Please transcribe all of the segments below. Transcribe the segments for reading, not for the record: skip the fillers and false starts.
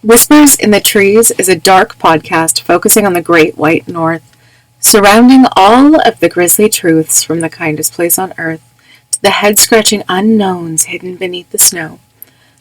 Whispers in the Trees is a dark podcast focusing on the Great White North, surrounding all of the grisly truths from the kindest place on earth to the head-scratching unknowns hidden beneath the snow.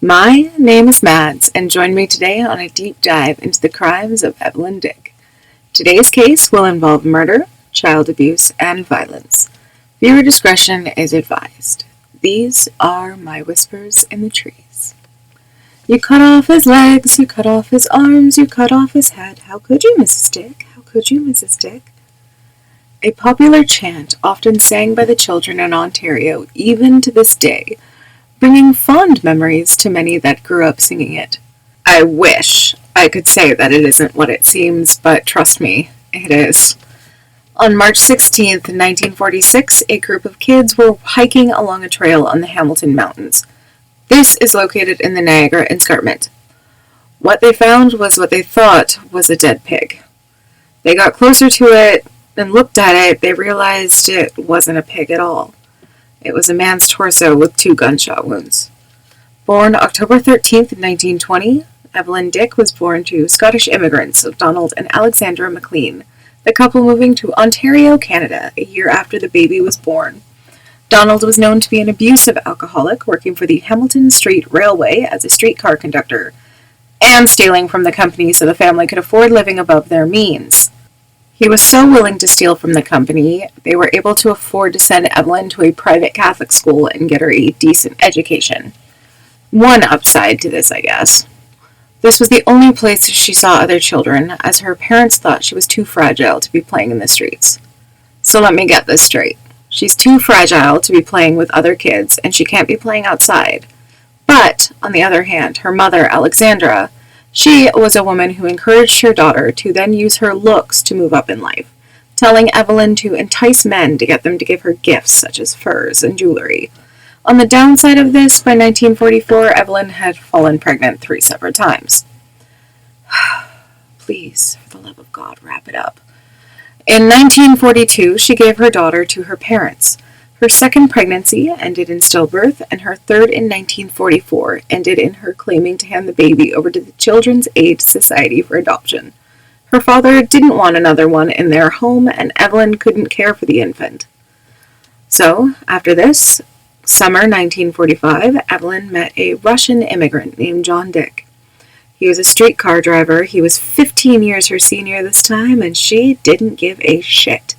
My name is Mads, and join me today on a deep dive into the crimes of Evelyn Dick. Today's case will involve murder, child abuse, and violence. Viewer discretion is advised. These are my whispers in the trees. You cut off his legs, you cut off his arms, you cut off his head. How could you, Mrs. Dick? How could you, Mrs. Dick? A popular chant often sang by the children in Ontario, even to this day, bringing fond memories to many that grew up singing it. I wish I could say that it isn't what it seems, but trust me, it is. On March 16th, 1946, a group of kids were hiking along a trail on the Hamilton Mountains. This is located in the Niagara Escarpment. What they found was what they thought was a dead pig. They got closer to it and looked at it. They realized it wasn't a pig at all. It was a man's torso with 2 gunshot wounds. Born October 13th, 1920, Evelyn Dick was born to Scottish immigrants, Donald and Alexandra McLean, the couple moving to Ontario, Canada, a year after the baby was born. Donald was known to be an abusive alcoholic, working for the Hamilton Street Railway as a streetcar conductor, and stealing from the company so the family could afford living above their means. He was so willing to steal from the company, they were able to afford to send Evelyn to a private Catholic school and get her a decent education. One upside to this, I guess. This was the only place she saw other children, as her parents thought she was too fragile to be playing in the streets. So let me get this straight. She's too fragile to be playing with other kids, and she can't be playing outside. But, on the other hand, her mother, Alexandra, she was a woman who encouraged her daughter to then use her looks to move up in life, telling Evelyn to entice men to get them to give her gifts such as furs and jewelry. On the downside of this, by 1944, Evelyn had fallen pregnant 3 separate times. Please, for the love of God, wrap it up. In 1942, she gave her daughter to her parents. Her second pregnancy ended in stillbirth, and her third in 1944 ended in her claiming to hand the baby over to the Children's Aid Society for adoption. Her father didn't want another one in their home, and Evelyn couldn't care for the infant. So, after this, summer 1945, Evelyn met a Russian immigrant named John Dick. He was a streetcar driver. He was 15 years her senior this time, and she didn't give a shit.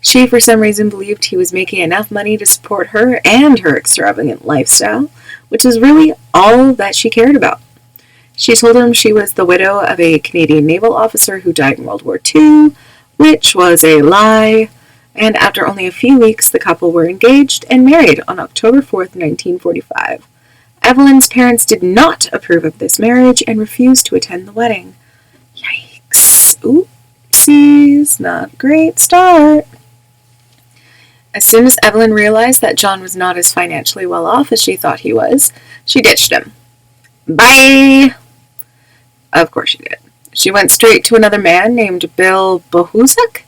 She, for some reason, believed he was making enough money to support her and her extravagant lifestyle, which is really all that she cared about. She told him she was the widow of a Canadian naval officer who died in World War II, which was a lie, and after only a few weeks, the couple were engaged and married on October 4th, 1945. Evelyn's parents did not approve of this marriage and refused to attend the wedding. Yikes. Oopsies. Not a great start. As soon as Evelyn realized that John was not as financially well off as she thought he was, she ditched him. Bye! Of course she did. She went straight to another man named Bill Bohuzek.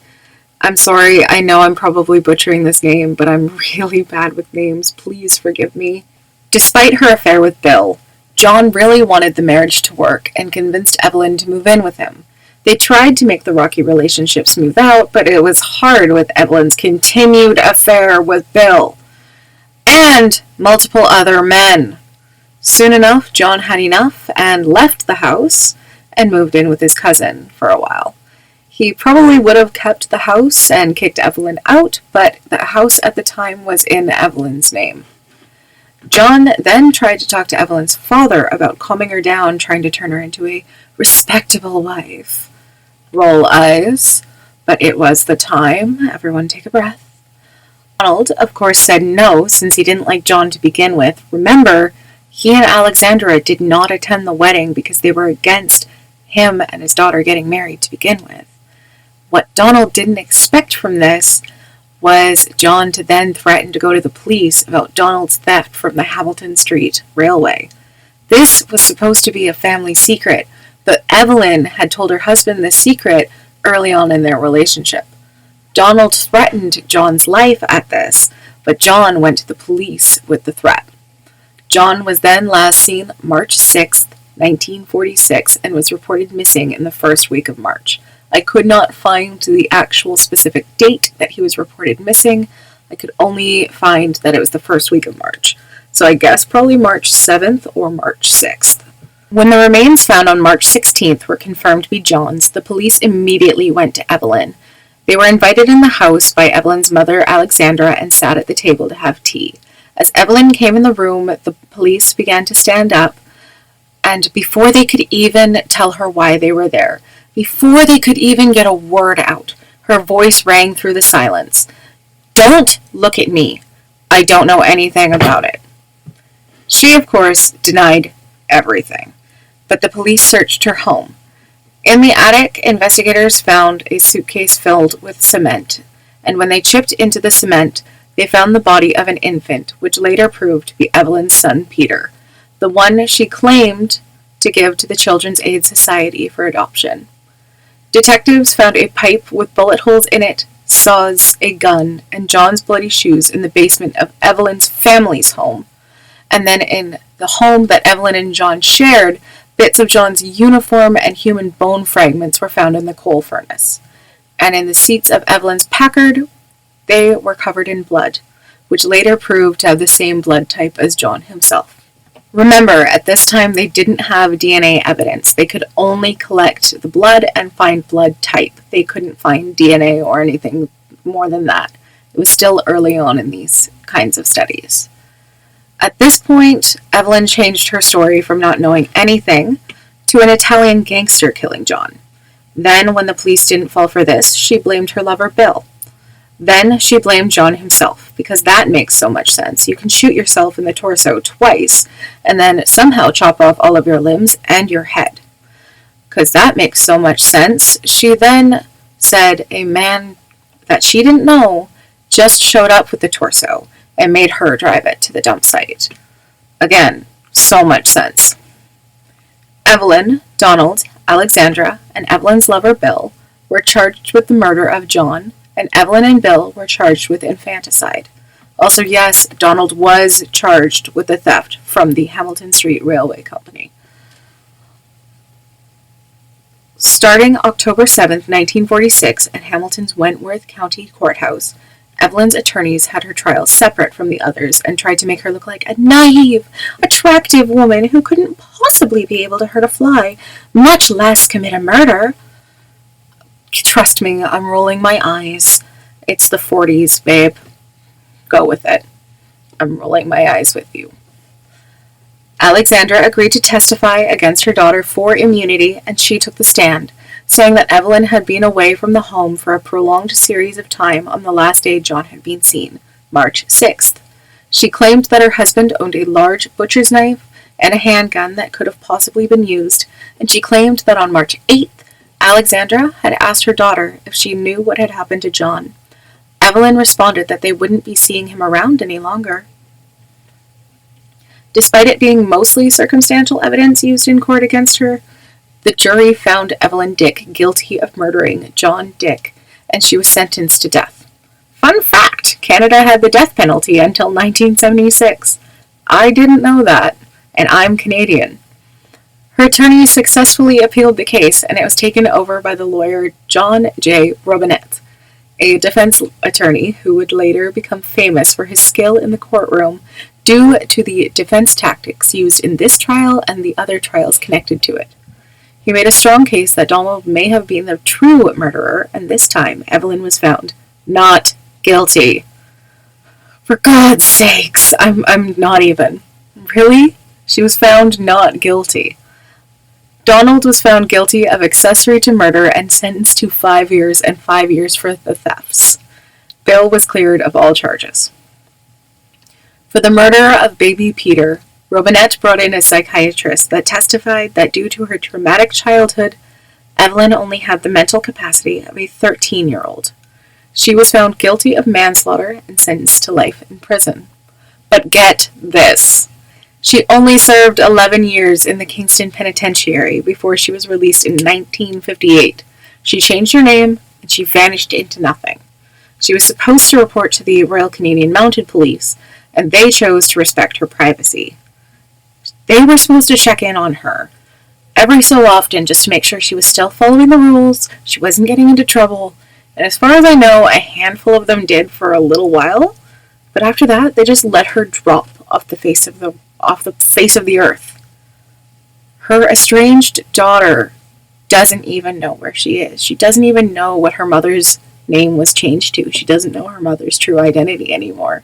I'm sorry, I know I'm probably butchering this name, but I'm really bad with names. Please forgive me. Despite her affair with Bill, John really wanted the marriage to work and convinced Evelyn to move in with him. They tried to make the rocky relationship smooth out, but it was hard with Evelyn's continued affair with Bill and multiple other men. Soon enough, John had enough and left the house and moved in with his cousin for a while. He probably would have kept the house and kicked Evelyn out, but the house at the time was in Evelyn's name. John then tried to talk to Evelyn's father about calming her down, trying to turn her into a respectable wife. Roll eyes, but it was the time. Everyone take a breath. Donald, of course, said no, since he didn't like John to begin with. Remember, he and Alexandra did not attend the wedding because they were against him and his daughter getting married to begin with. What Donald didn't expect from this was John to then threaten to go to the police about Donald's theft from the Hamilton Street Railway. This was supposed to be a family secret, but Evelyn had told her husband this secret early on in their relationship. Donald threatened John's life at this, but John went to the police with the threat. John was then last seen March 6th 1946, and was reported missing in the first week of March. I could not find the actual specific date that he was reported missing. I could only find that it was the first week of March. So I guess probably March 7th or March 6th. When the remains found on March 16th were confirmed to be John's, the police immediately went to Evelyn. They were invited in the house by Evelyn's mother, Alexandra, and sat at the table to have tea. As Evelyn came in the room, the police began to stand up, and before they could even tell her why they were there, before they could even get a word out, her voice rang through the silence. "Don't look at me. I don't know anything about it." She, of course, denied everything, but the police searched her home. In the attic, investigators found a suitcase filled with cement, and when they chipped into the cement, they found the body of an infant, which later proved to be Evelyn's son, Peter, the one she claimed to give to the Children's Aid Society for adoption. Detectives found a pipe with bullet holes in it, saws, a gun, and John's bloody shoes in the basement of Evelyn's family's home. And then in the home that Evelyn and John shared, bits of John's uniform and human bone fragments were found in the coal furnace. And in the seats of Evelyn's Packard, they were covered in blood, which later proved to have the same blood type as John himself. Remember, at this time they didn't have DNA evidence. They could only collect the blood and find blood type. They couldn't find DNA or anything more than that. It was still early on in these kinds of studies. At this point, Evelyn changed her story from not knowing anything to an Italian gangster killing John. Then, when the police didn't fall for this, she blamed her lover Bill. Then she blamed John himself, because that makes so much sense. You can shoot yourself in the torso twice, and then somehow chop off all of your limbs and your head. Because that makes so much sense. She then said a man that she didn't know just showed up with the torso and made her drive it to the dump site. Again, so much sense. Evelyn, Donald, Alexandra, and Evelyn's lover Bill were charged with the murder of John, and Evelyn and Bill were charged with infanticide. Also, yes, Donald was charged with the theft from the Hamilton Street Railway Company. Starting October 7th, 1946, at Hamilton's Wentworth County Courthouse, Evelyn's attorneys had her trial separate from the others and tried to make her look like a naive, attractive woman who couldn't possibly be able to hurt a fly, much less commit a murder. Trust me, I'm rolling my eyes. It's the 40s, babe. Go with it. I'm rolling my eyes with you. Alexandra agreed to testify against her daughter for immunity, and she took the stand, saying that Evelyn had been away from the home for a prolonged series of time on the last day John had been seen, March 6th. She claimed that her husband owned a large butcher's knife and a handgun that could have possibly been used, and she claimed that on March 8th, Alexandra had asked her daughter if she knew what had happened to John. Evelyn responded that they wouldn't be seeing him around any longer. Despite it being mostly circumstantial evidence used in court against her, the jury found Evelyn Dick guilty of murdering John Dick, and she was sentenced to death. Fun fact, Canada had the death penalty until 1976. I didn't know that, and I'm Canadian. Her attorney successfully appealed the case, and it was taken over by the lawyer John J. Robinette, a defense attorney who would later become famous for his skill in the courtroom due to the defense tactics used in this trial and the other trials connected to it. He made a strong case that Donald may have been the true murderer, and this time Evelyn was found not guilty. For God's sakes, I'm not even. Really? She was found not guilty. Donald was found guilty of accessory to murder and sentenced to 5 years and 5 years for the thefts. Bill was cleared of all charges. For the murder of baby Peter, Robinette brought in a psychiatrist that testified that due to her traumatic childhood, Evelyn only had the mental capacity of a 13-year-old. She was found guilty of manslaughter and sentenced to life in prison. But get this. She only served 11 years in the Kingston Penitentiary before she was released in 1958. She changed her name, and she vanished into nothing. She was supposed to report to the Royal Canadian Mounted Police, and they chose to respect her privacy. They were supposed to check in on her, every so often just to make sure she was still following the rules, she wasn't getting into trouble. And as far as I know, a handful of them did for a little while, but after that, they just let her drop off the face of the earth. Her estranged daughter doesn't even know where she is. She doesn't even know what her mother's name was changed to. She doesn't know her mother's true identity anymore.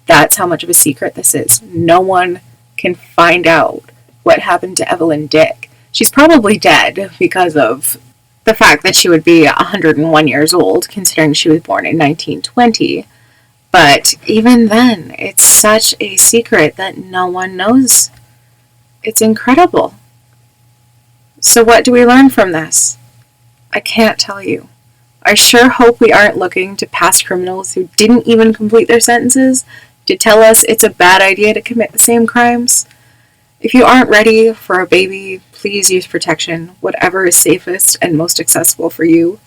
That's how much of a secret this is. No one can find out what happened to Evelyn Dick. She's probably dead because of the fact that she would be 101 years old, considering she was born in 1920. But even then, it's such a secret that no one knows. It's incredible. So what do we learn from this? I can't tell you. I sure hope we aren't looking to past criminals who didn't even complete their sentences to tell us it's a bad idea to commit the same crimes. If you aren't ready for a baby, please use protection, whatever is safest and most accessible for you.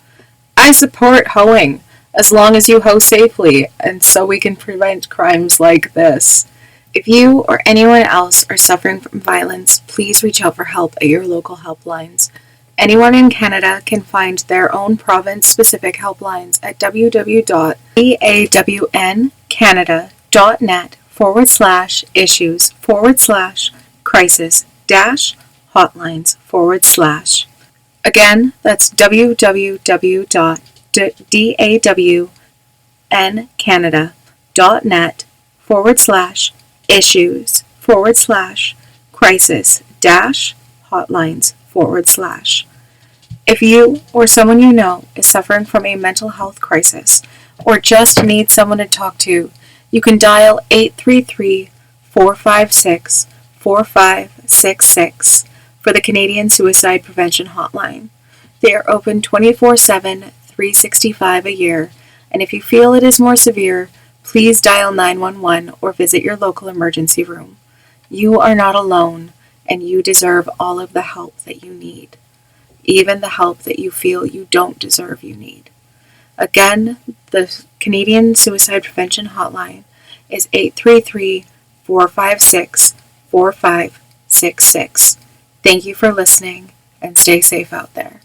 I support hoeing, as long as you hoe safely, and so we can prevent crimes like this. If you or anyone else are suffering from violence, please reach out for help at your local helplines. Anyone in Canada can find their own province-specific helplines at www.awncanaدا.net/issues/crisis-hotlines/. Again, that's www.dawncanaدا.net/issues/crisis-hotlines/. If you or someone you know is suffering from a mental health crisis or just need someone to talk to, you can dial 833-456-4566 for the Canadian Suicide Prevention Hotline. They are open 24/7, 365 a year, and if you feel it is more severe, please dial 911 or visit your local emergency room. You are not alone, and you deserve all of the help that you need, even the help that you feel you don't deserve you need. Again, the Canadian Suicide Prevention Hotline is 833-456-4566. Thank you for listening, and stay safe out there.